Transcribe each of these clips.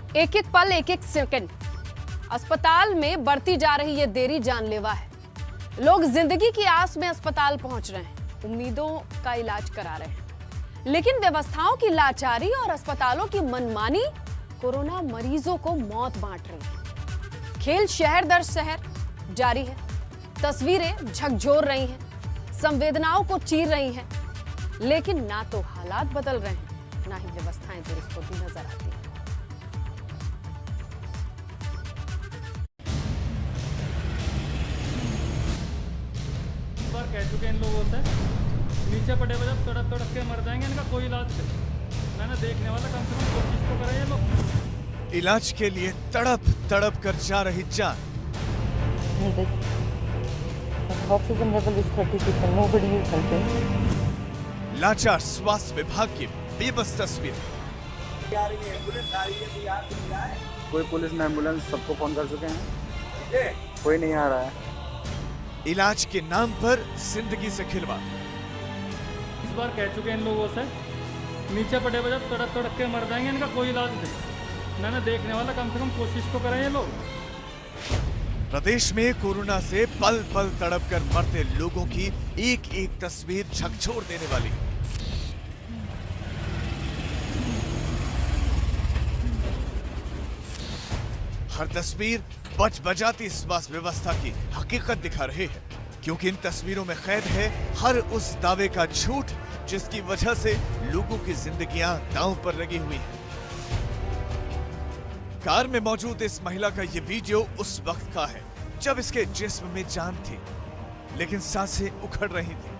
एक एक पल, एक एक सेकंड अस्पताल में बढ़ती जा रही ये देरी जानलेवा है। लोग जिंदगी की आस में अस्पताल पहुंच रहे हैं, उम्मीदों का इलाज करा रहे हैं, लेकिन व्यवस्थाओं की लाचारी और अस्पतालों की मनमानी कोरोना मरीजों को मौत बांट रही है। खेल शहर दर शहर जारी है। तस्वीरें झकझोर रही हैं, संवेदनाओं को चीर रही हैं, लेकिन ना तो हालात बदल रहे हैं, ना ही व्यवस्थाएं दुरुस्त होती नजर आती हैं। कह चुके इन लोगों से नीचे पड़े हुए जब तड़प तड़प के मर जाएंगे, इनका कोई इलाज नहीं। मैंने देखने वाला कम से कम कोशिश तो करे ये लोग। इलाज के लिए तड़प तड़प कर जा रही जान। Oxygen level is 30%. Nobody is helping. लाचार स्वास्थ्य विभाग की बेबस तस्वीर। कोई पुलिस ने एम्बुलेंस सबको फोन कर चुके हैं, कोई नहीं आ रहा है। इलाज के नाम पर जिंदगी से खिलवाड़। इस बार कह चुके इन लोगों से नीचे पड़े हुए जब तड़प तड़प के मर जाएंगे, इनका कोई इलाज नहीं। मैंने देखने वाला कम से कम कोशिश तो करें ये लोग। प्रदेश में कोरोना से पल पल तड़प कर मरते लोगों की एक एक तस्वीर झकझोर देने वाली। हर तस्वीर बच बजाती स्वास्थ्य व्यवस्था की हकीकत दिखा रहे हैं, क्योंकि इन तस्वीरों में कैद है हर उस दावे का झूठ जिसकी वजह से लोगों की जिंदगियां दांव पर लगी हुई हैं। कार में मौजूद इस महिला का ये वीडियो उस वक्त का है जब इसके जिस्म में जान थी, लेकिन सांसें उखड़ रही थी।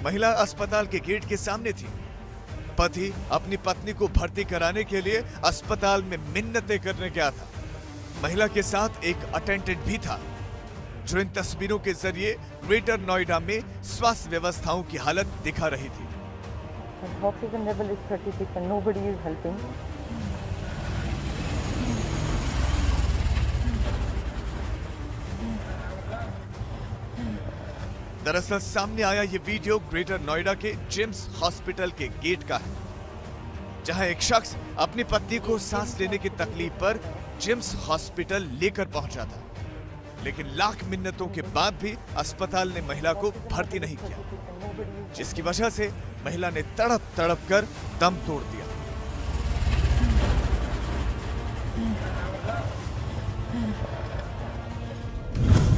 महिला अस्पताल के गेट के सामने थी। पति अपनी पत्नी को भर्ती कराने के लिए अस्पताल में मिन्नतें करने गया था। महिला के साथ एक अटेंडेंट भी था, जो इन तस्वीरों के जरिए ग्रेटर नोएडा में स्वास्थ्य व्यवस्थाओं की हालत दिखा रही थी। Oxygen level is 30%. Nobody is helping. दरअसल सामने आया ये वीडियो ग्रेटर नोएडा के जिम्स हॉस्पिटल के गेट का है, जहां एक शख्स अपनी पत्नी को सांस लेने की तकलीफ पर जिम्स हॉस्पिटल लेकर पहुंचा था, लेकिन लाख मिन्नतों के बाद भी अस्पताल ने महिला को भर्ती नहीं किया, जिसकी वजह से महिला ने तड़प तड़प कर दम तोड़ दिया।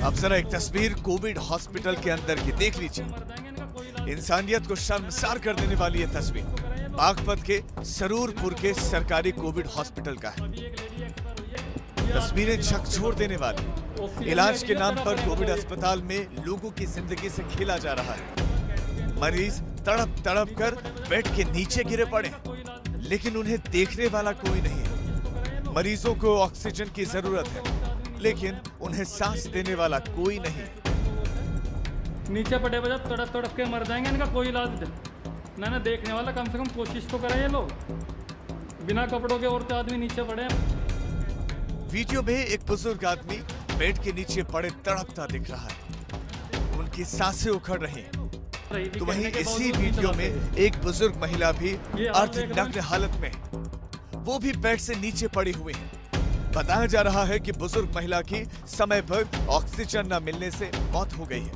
अब जरा एक तस्वीर कोविड हॉस्पिटल के अंदर की देख लीजिए। इंसानियत को शर्मसार कर देने वाली यह तस्वीर बागपत के सरूरपुर के सरकारी कोविड हॉस्पिटल का है। तस्वीरें झकझोर देने वाली। इलाज के नाम पर कोविड अस्पताल में लोगों की जिंदगी से खेला जा रहा है। मरीज तड़प तड़प कर बेड के नीचे गिरे पड़े, लेकिन उन्हें देखने वाला कोई नहीं है। मरीजों को ऑक्सीजन की जरूरत है, लेकिन उन्हें सांस देने वाला कोई नहीं। नीचे पड़े हुए जब तड़प तड़प के मर जाएंगे, इनका कोई इलाज नहीं। मैंने देखने वाला कम से कम कोशिश तो करें ये लोग। बिना कपड़ों के औरतें आदमी नीचे पड़े हैं। वीडियो में एक बुजुर्ग आदमी बेड के नीचे पड़े तड़पता दिख रहा है, उनकी सांसें उखड़ रही हैं। तो वहीं इसी वीडियो में एक बुजुर्ग महिला भी अर्धनग्न हालत में, वो भी बेड से नीचे पड़ी हुई है। बताया जा रहा है कि बुजुर्ग महिला की समय पर ऑक्सीजन न मिलने से मौत हो गई है।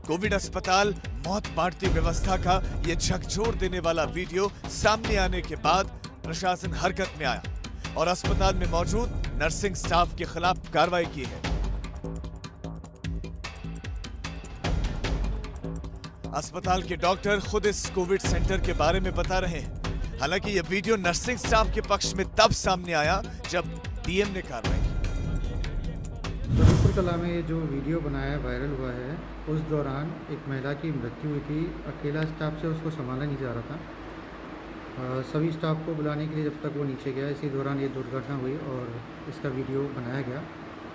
कोविड अस्पताल मौत बांटती व्यवस्था का यह झकझोर देने वाला वीडियो सामने आने के बाद प्रशासन हरकत में आया और अस्पताल में मौजूद नर्सिंग स्टाफ के खिलाफ कार्रवाई की है। अस्पताल के डॉक्टर खुद इस कोविड सेंटर के बारे में बता रहे हैं। हालांकि यह वीडियो नर्सिंग स्टाफ के पक्ष में तब सामने आया जब डीएम ने कार्रवाई की। सरूरपुर कला में ये जो वीडियो बनाया वायरल हुआ है, उस दौरान एक महिला की मृत्यु हुई थी। अकेला स्टाफ से उसको संभाला नहीं जा रहा था। सभी स्टाफ को बुलाने के लिए जब तक वो नीचे गया, इसी दौरान ये दुर्घटना हुई और इसका वीडियो बनाया गया।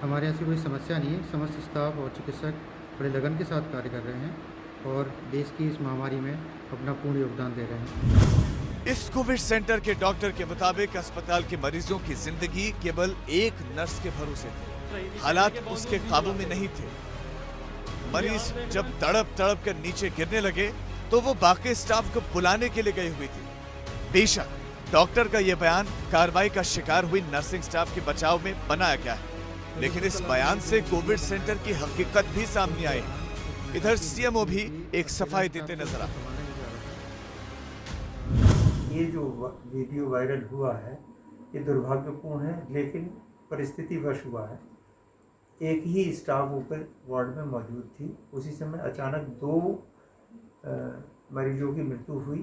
हमारे यहाँ से कोई समस्या नहीं है। समस्त स्टाफ और चिकित्सक बड़े लगन के साथ कार्य कर रहे हैं और देश की इस महामारी में अपना पूर्ण योगदान दे रहे हैं। इस कोविड सेंटर के डॉक्टर के मुताबिक अस्पताल के मरीजों की जिंदगी केवल एक नर्स के भरोसे थी। हालात उसके काबू में नहीं थे। मरीज जब तड़प तड़प कर नीचे गिरने लगे तो वो बाकी स्टाफ को बुलाने के लिए गई हुई थी। बेशक डॉक्टर का यह बयान कार्रवाई का शिकार हुई नर्सिंग स्टाफ के बचाव में बनाया गया है, लेकिन इस बयान से कोविड सेंटर की हकीकत भी सामने आई है। इधर सीएमओ भी एक सफाई देते नजर आए। ये जो वीडियो वायरल हुआ है ये दुर्भाग्यपूर्ण है, लेकिन परिस्थितिवश हुआ है। एक ही स्टाफ ऊपर वार्ड में मौजूद थी, उसी समय अचानक 2 मरीजों की मृत्यु हुई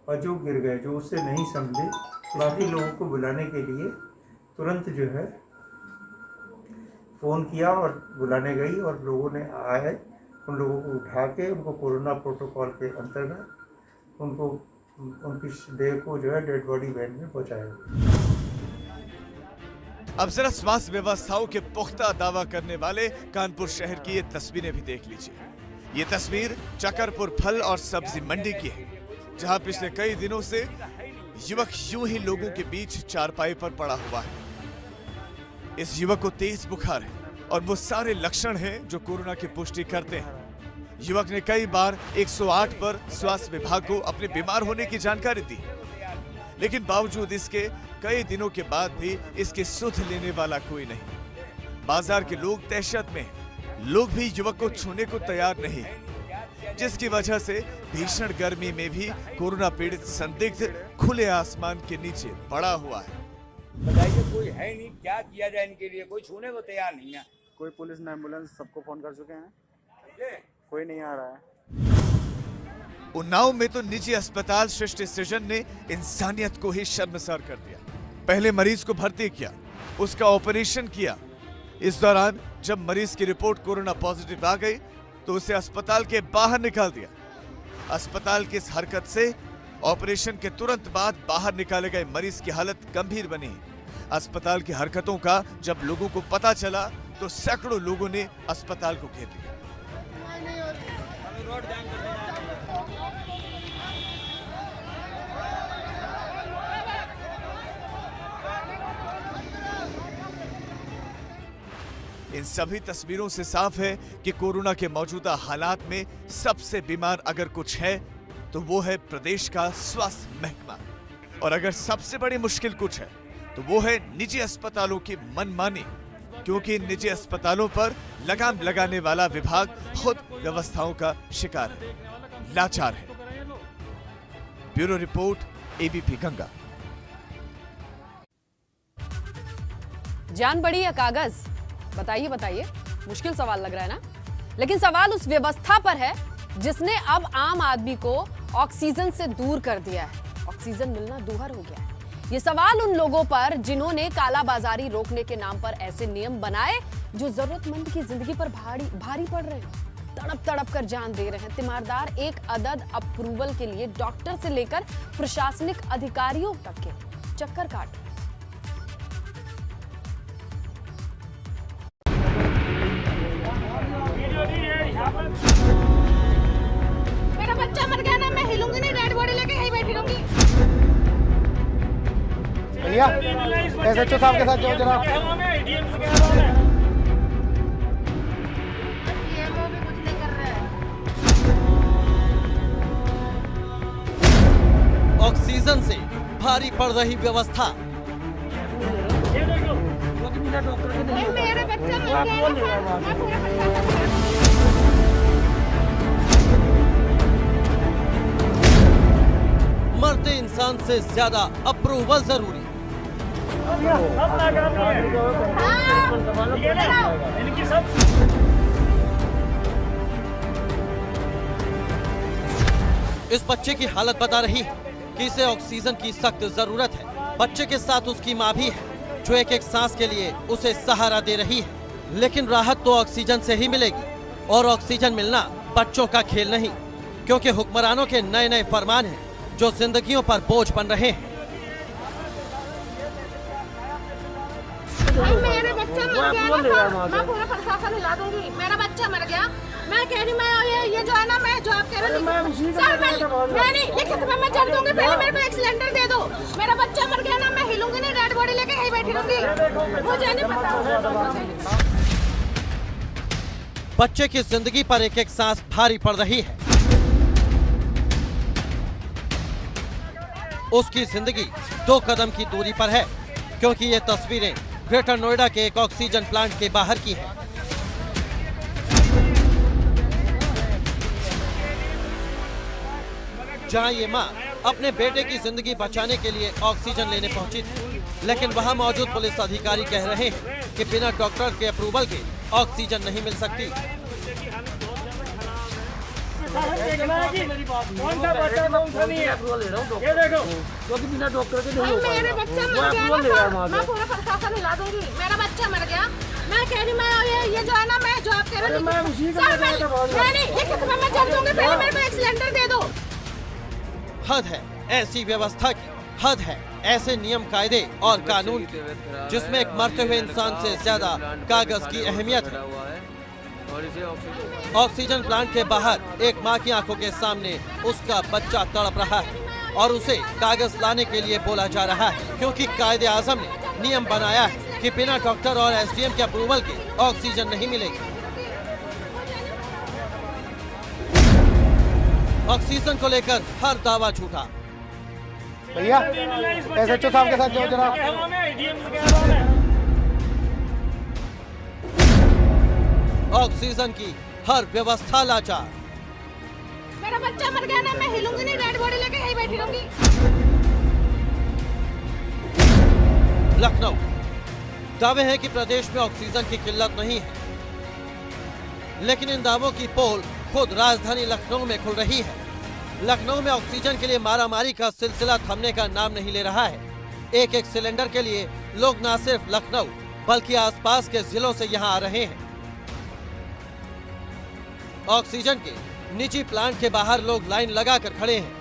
और जो गिर गए, जो उससे नहीं संभले, बाकी लोगों को बुलाने के लिए तुरंत जो है फ़ोन किया और बुलाने गई और लोगों ने आए, उन लोगों को उठा के उनको कोरोना प्रोटोकॉल के अंतर्गत उनको उनकी देह को जो है डेड बॉडी वैन में पहुंचाया। अब जरा स्वास्थ्य व्यवस्थाओं के पुख्ता दावा करने वाले कानपुर शहर की ये तस्वीरें भी देख लीजिए। ये तस्वीर चकरपुर फल और सब्जी मंडी की है, जहां पिछले कई दिनों से युवक यूं ही लोगों के बीच चारपाई पर पड़ा हुआ है। इस युवक को तेज बुखार है और वो सारे लक्षण हैं जो कोरोना की पुष्टि करते हैं। युवक ने कई बार 108 पर स्वास्थ्य विभाग को अपने बीमार होने की जानकारी दी, लेकिन बावजूद इसके कई दिनों के बाद भी इसकी सुध लेने वाला कोई नहीं। बाजार के लोग दहशत में हैं। लोग भी युवक को छूने को तैयार नहीं है, जिसकी वजह से भीषण गर्मी में भी कोरोना पीड़ित संदिग्ध खुले आसमान के नीचे पड़ा हुआ है। बताइए, कोई है नहीं, क्या किया जाए इनके लिए? कोई छूने को तैयार नहीं है। कोई पुलिस न एम्बुलेंस सबको फोन कर चुके हैं, कोई नहीं आ रहा है। उन्नाव में तो निजी अस्पताल सृष्टि सृजन ने इंसानियत को ही शर्मसार कर दिया। पहले मरीज को भर्ती किया, उसका ऑपरेशन किया। इस दौरान जब मरीज की रिपोर्ट कोरोना पॉजिटिव आ गई तो उसे अस्पताल के बाहर निकाल दिया। अस्पताल की इस हरकत से ऑपरेशन के तुरंत बाद बाहर निकाले गए मरीज की हालत गंभीर बनी। अस्पताल की हरकतों का जब लोगों को पता चला तो सैकड़ों लोगों ने अस्पताल को घेर लिया। इन सभी तस्वीरों से साफ है कि कोरोना के मौजूदा हालात में सबसे बीमार अगर कुछ है तो वो है प्रदेश का स्वास्थ्य महकमा, और अगर सबसे बड़ी मुश्किल कुछ है तो वो है निजी अस्पतालों की मनमानी, क्योंकि निजी अस्पतालों पर लगाम लगाने वाला विभाग खुद व्यवस्थाओं का शिकार है, लाचार है। Bureau report, ABP Ganga. जान बड़ी या कागज? बताइए बताइए, मुश्किल सवाल लग रहा है ना? लेकिन सवाल उस व्यवस्था पर है जिसने अब आम आदमी को ऑक्सीजन से दूर कर दिया है। ऑक्सीजन मिलना दूभर हो गया है। ये सवाल उन लोगों पर जिन्होंने कालाबाजारी रोकने के नाम पर ऐसे नियम बनाए जो जरूरतमंद की जिंदगी पर भारी पड़ रहे हैं, तड़प तड़प कर जान दे रहे हैं। तीमारदार एक अदद अप्रूवल के लिए डॉक्टर से लेकर प्रशासनिक अधिकारियों तक के चक्कर काट रहे हैं। मेरा बच्चा मर गया ना, मैं हिलूंगी नहीं, डेड बॉडी लेके यहीं बैठी रहूंगी। भैया एसएचओ साहब के साथ जाओ जरा। सीएमओ भी कुछ नहीं कर रहा है। ऑक्सीजन से भारी पड़ रही व्यवस्था। मेरा बच्चा मर गया ना, मैं पूरा परेशान। मरते इंसान से ज्यादा अप्रूवल जरूरी। इस बच्चे की हालत बता रही है कि इसे ऑक्सीजन की सख्त जरूरत है। बच्चे के साथ उसकी मां भी है जो एक एक सांस के लिए उसे सहारा दे रही है। लेकिन राहत तो ऑक्सीजन से ही मिलेगी, और ऑक्सीजन मिलना बच्चों का खेल नहीं, क्योंकि हुक्मरानों के नए नए फरमान हैं जो जिंदगियों पर बोझ बन रहे हैं। मेरे बच्चा मर गया ना, मैं पूरा प्रशासन हिला दूंगी। मेरा बच्चा मर गया, मैं कह रही, मैं ये जो है ना, मैं जॉब कह रही हूँ सर, मैं नहीं लिखित में मैं जब दूंगी, पहले मेरे को एक सिलेंडर दे दो। मेरा बच्चा मर गया ना, मैं हिलूंगी नहीं, डेड बॉडी लेके यहीं बैठी रहूंगी। मुझे नहीं पता। बच्चे की जिंदगी पर एक एक सांस भारी पड़ रही है। उसकी जिंदगी 2 कदम की दूरी पर है, क्योंकि ये तस्वीरें ग्रेटर नोएडा के एक ऑक्सीजन प्लांट के बाहर की है। जहां ये मां अपने बेटे की जिंदगी बचाने के लिए ऑक्सीजन लेने पहुंची थी, लेकिन वहां मौजूद पुलिस अधिकारी कह रहे हैं कि बिना डॉक्टर के अप्रूवल के ऑक्सीजन नहीं मिल सकती। कौन सा बच्चा नहीं है? ये देखो, क्योंकि बिना डॉक्टर के नहीं होगा। मेरे बच्चा मर गया ना, मैं पूरा प्रशासन हिला दूंगी। मेरा बच्चा मर गया, मैं कह रही मैं ये जो है ना, मैं जॉब कर रही हूँ। नहीं लेकिन मैं जब दूंगी, पहले मेरे को एक सिलेंडर दे दो। हद है ऐसी व्यवस्था की, हद है ऐसे नियम कायदे और कानून की, जिसमें एक मरते हुए इंसान से ज्यादा कागज की अहमियत है। ऑक्सीजन प्लांट के बाहर एक मां की आंखों के सामने उसका बच्चा तड़प रहा है और उसे कागज लाने के लिए बोला जा रहा है, क्योंकि कायदे आजम ने नियम बनाया है कि बिना डॉक्टर और एसडीएम के अप्रूवल के ऑक्सीजन नहीं मिलेगी। ऑक्सीजन को लेकर हर दावा झूठा। भैया एसएचओ साहब के साथ जाओ जरा। ऑक्सीजन की हर व्यवस्था लाचार। मेरा बच्चा मर गया ना, मैं हिलूंगी नहीं, डेड बॉडी लेके यहीं बैठी रहूंगी। लखनऊ दावे हैं कि प्रदेश में ऑक्सीजन की किल्लत नहीं है, लेकिन इन दावों की पोल खुद राजधानी लखनऊ में खुल रही है। लखनऊ में ऑक्सीजन के लिए मारामारी का सिलसिला थमने का नाम नहीं ले रहा है। एक एक सिलेंडर के लिए लोग न सिर्फ लखनऊ बल्कि आसपास के जिलों से यहां आ रहे हैं। ऑक्सीजन के निजी प्लांट के बाहर लोग लाइन लगाकर खड़े हैं।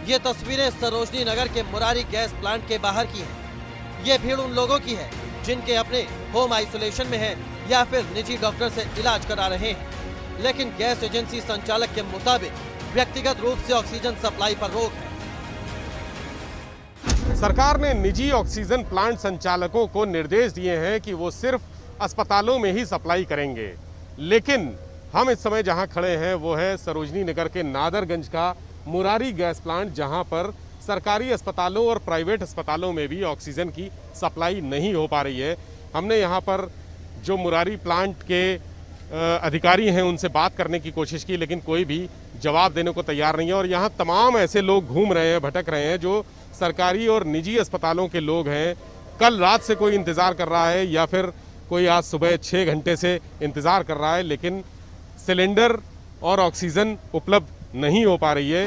ये तस्वीरें सरोजनी नगर के मुरारी गैस प्लांट के बाहर की हैं। ये भीड़ उन लोगों की है जिनके अपने होम आइसोलेशन में है या फिर निजी डॉक्टर से इलाज करा रहे हैं, लेकिन गैस एजेंसी संचालक के मुताबिक व्यक्तिगत रूप से ऑक्सीजन सप्लाई पर रोक है। सरकार ने निजी ऑक्सीजन प्लांट संचालकों को निर्देश दिए हैं कि वो सिर्फ अस्पतालों में ही सप्लाई करेंगे, लेकिन हम इस समय जहां खड़े हैं वो है सरोजनी नगर के नादरगंज का मुरारी गैस प्लांट, जहां पर सरकारी अस्पतालों और प्राइवेट अस्पतालों में भी ऑक्सीजन की सप्लाई नहीं हो पा रही है। हमने यहाँ पर जो मुरारी प्लांट के अधिकारी हैं उनसे बात करने की कोशिश की, लेकिन कोई भी जवाब देने को तैयार नहीं है। और यहाँ तमाम ऐसे लोग घूम रहे हैं, भटक रहे हैं, जो सरकारी और निजी अस्पतालों के लोग हैं। कल रात से कोई इंतज़ार कर रहा है या फिर कोई आज सुबह 6 घंटे से इंतज़ार कर रहा है, लेकिन सिलेंडर और ऑक्सीजन उपलब्ध नहीं हो पा रही है।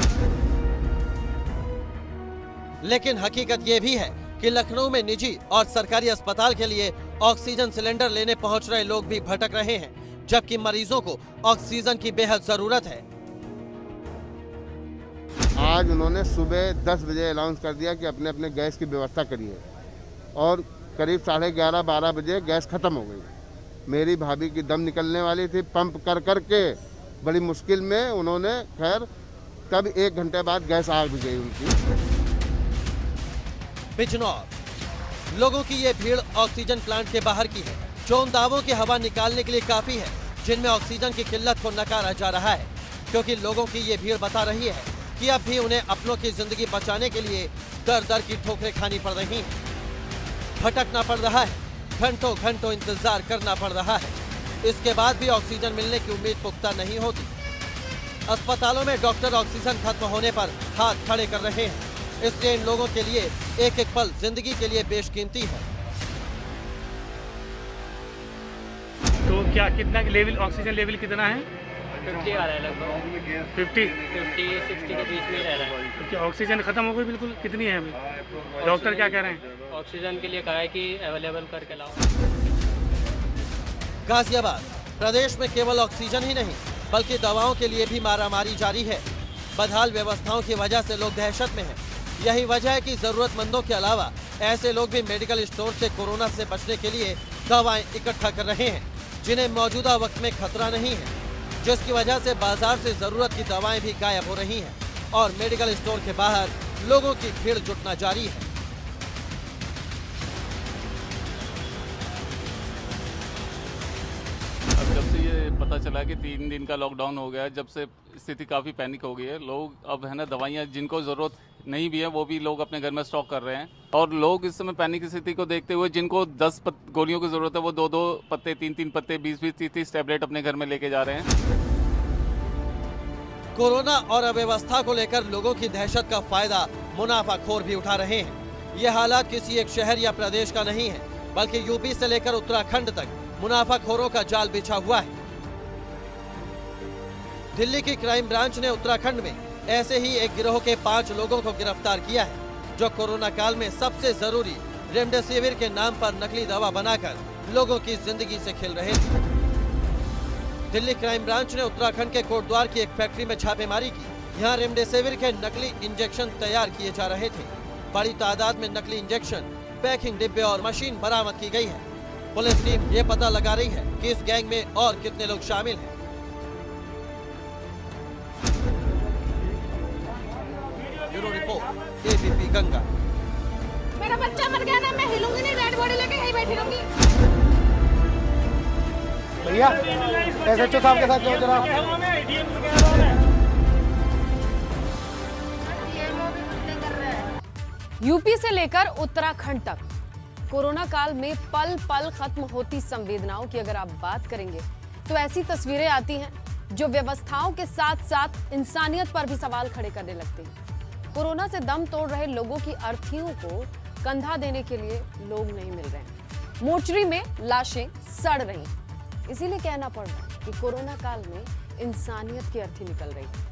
लेकिन हकीकत ये भी है कि लखनऊ में निजी और सरकारी अस्पताल के लिए ऑक्सीजन सिलेंडर लेने पहुंच रहे लोग भी भटक रहे हैं, जबकि मरीजों को ऑक्सीजन की बेहद जरूरत है। आज उन्होंने सुबह 10 बजे अनाउंस कर दिया कि अपने अपने गैस की व्यवस्था करिए, और करीब 11:30-12 बजे गैस खत्म हो गई। मेरी भाभी की दम निकलने वाली थी, पंप कर कर के बड़ी मुश्किल में उन्होंने, खैर तब 1 घंटे बाद गैस आ भी गई उनकी। बिजनौर लोगों की ये भीड़ ऑक्सीजन प्लांट के बाहर की है, जो उन दावों की हवा निकालने के लिए काफी है जिनमें ऑक्सीजन की किल्लत को नकारा जा रहा है, क्योंकि लोगों की ये भीड़ बता रही है कि अब भी उन्हें अपनों की जिंदगी बचाने के लिए दर दर की ठोकरें खानी पड़ रही हैं, भटकना पड़ रहा है, घंटों घंटों इंतजार करना पड़ रहा है। इसके बाद भी ऑक्सीजन मिलने की उम्मीद पुख्ता नहीं होती। अस्पतालों में डॉक्टर ऑक्सीजन खत्म होने पर हाथ खड़े कर रहे हैं, इसलिए इन लोगों के लिए एक एक पल जिंदगी के लिए बेशकीमती है। तो क्या कितना लेवल ऑक्सीजन लेवल कितना है? 50 आ रहा है लगभग। 50-60 के बीच में रह रहा है। तो क्या ऑक्सीजन खत्म हो गई बिल्कुल? कितनी है अभी? डॉक्टर क्या कह रहे हैं? ऑक्सीजन के लिए कहा है कि अवेलेबल करके लाओ। गाजियाबाद प्रदेश में केवल ऑक्सीजन ही नहीं बल्कि दवाओं के लिए भी मारामारी जारी है। बदहाल व्यवस्थाओं की वजह से लोग दहशत में हैं। यही वजह है कि जरूरतमंदों के अलावा ऐसे लोग भी मेडिकल स्टोर से कोरोना से बचने के लिए दवाएं इकट्ठा कर रहे हैं, जिन्हें मौजूदा वक्त में खतरा नहीं है, जिसकी वजह से बाजार से जरूरत की दवाएं भी गायब हो रही हैं और मेडिकल स्टोर के बाहर लोगों की भीड़ जुटना जारी है। अब जब से ये पता चला कि 3 दिन का लॉकडाउन हो गया है, जब से स्थिति काफ़ी पैनिक हो गई है। लोग अब है ना दवाइयाँ जिनको ज़रूरत नहीं भी है वो भी लोग अपने घर में स्टॉक कर रहे हैं, और लोग इस समय पैनिक की स्थिति को देखते हुए जिनको 10 गोलियों की ज़रूरत है वो 2-2 पत्ते, 3-3 पत्ते, 20-20, 30-30 टैबलेट अपने घर में लेके जा रहे हैं। कोरोना और अव्यवस्था को लेकर लोगों की दहशत का फायदा मुनाफाखोर भी उठा रहे हैं। ये हालात किसी एक शहर या प्रदेश का नहीं है, बल्कि यूपी से लेकर उत्तराखंड तक मुनाफाखोरों का जाल बिछा हुआ है। दिल्ली की क्राइम ब्रांच ने उत्तराखंड में ऐसे ही एक गिरोह के 5 लोगों को गिरफ्तार किया है, जो कोरोना काल में सबसे जरूरी रेमडेसिविर के नाम पर नकली दवा बनाकर लोगों की जिंदगी से खेल रहे थे। दिल्ली क्राइम ब्रांच ने उत्तराखंड के कोटद्वार की एक फैक्ट्री में छापेमारी की। यहाँ रेमडेसिविर के नकली इंजेक्शन तैयार किए जा रहे थे। बड़ी तादाद में नकली इंजेक्शन, पैकिंग डिब्बे और मशीन बरामद की गई है। पुलिस टीम ये पता लगा रही है कि इस गैंग में और कितने लोग शामिल हैं। Bureau report, ABP Ganga. मेरा बच्चा मर गया ना, मैं हिलूंगी नहीं, डेड बॉडी लेके यहीं बैठी रहूंगी। भैया एसएचओ साहब के साथ जाओ जरा। यूपी से लेकर उत्तराखंड तक कोरोना काल में पल पल खत्म होती संवेदनाओं की अगर आप बात करेंगे तो ऐसी तस्वीरें आती हैं जो व्यवस्थाओं के साथ साथ इंसानियत पर भी सवाल खड़े करने लगते हैं। कोरोना से दम तोड़ रहे लोगों की अर्थियों को कंधा देने के लिए लोग नहीं मिल रहे हैं। मोर्चरी में लाशें सड़ रही हैं। इसीलिए कहना पड़ रहा है कि कोरोना काल में इंसानियत की अर्थी निकल रही है।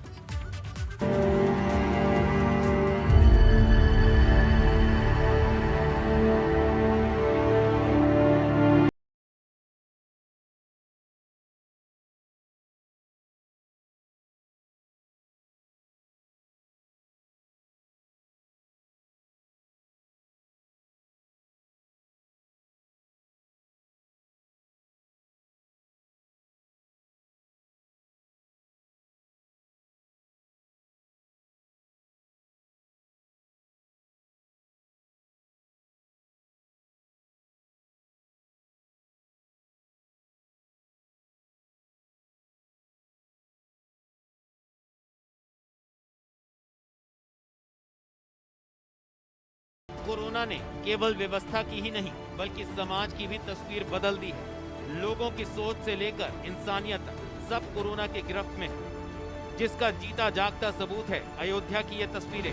कोरोना ने केवल व्यवस्था की ही नहीं बल्कि समाज की भी तस्वीर बदल दी है। लोगों की सोच से लेकर इंसानियत तक सब कोरोना के गिरफ्त में है, जिसका जीता जागता सबूत है अयोध्या की ये तस्वीरें।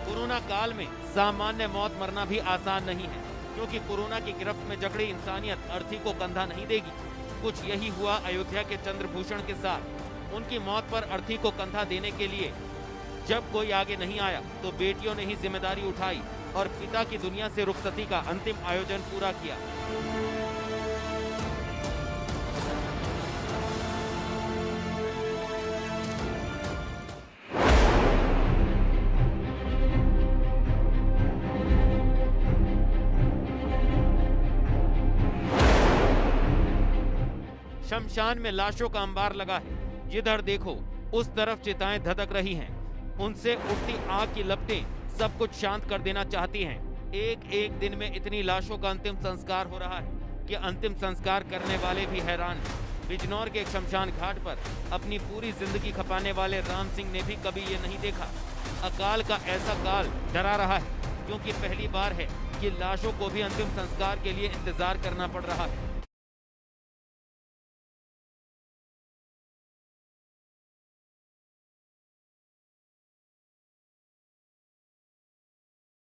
कोरोना काल में सामान्य मौत मरना भी आसान नहीं है, क्योंकि कोरोना की गिरफ्त में जकड़ी इंसानियत अर्थी को कंधा नहीं देगी। कुछ यही हुआ अयोध्या के चंद्रभूषण के साथ। उनकी मौत पर अर्थी को कंधा देने के लिए जब कोई आगे नहीं आया तो बेटियों ने ही जिम्मेदारी उठाई और पिता की दुनिया से रुखसती का अंतिम आयोजन पूरा किया। शमशान में लाशों का अंबार लगा है। जिधर देखो उस तरफ चिताएं धधक रही हैं। उनसे उठती आग की लपटें सब कुछ शांत कर देना चाहती हैं। एक एक दिन में इतनी लाशों का अंतिम संस्कार हो रहा है कि अंतिम संस्कार करने वाले भी हैरान हैं। बिजनौर के एक शमशान घाट पर अपनी पूरी जिंदगी खपाने वाले राम सिंह ने भी कभी ये नहीं देखा। अकाल का ऐसा काल डरा रहा है, क्योंकि पहली बार है कि लाशों को भी अंतिम संस्कार के लिए इंतजार करना पड़ रहा है।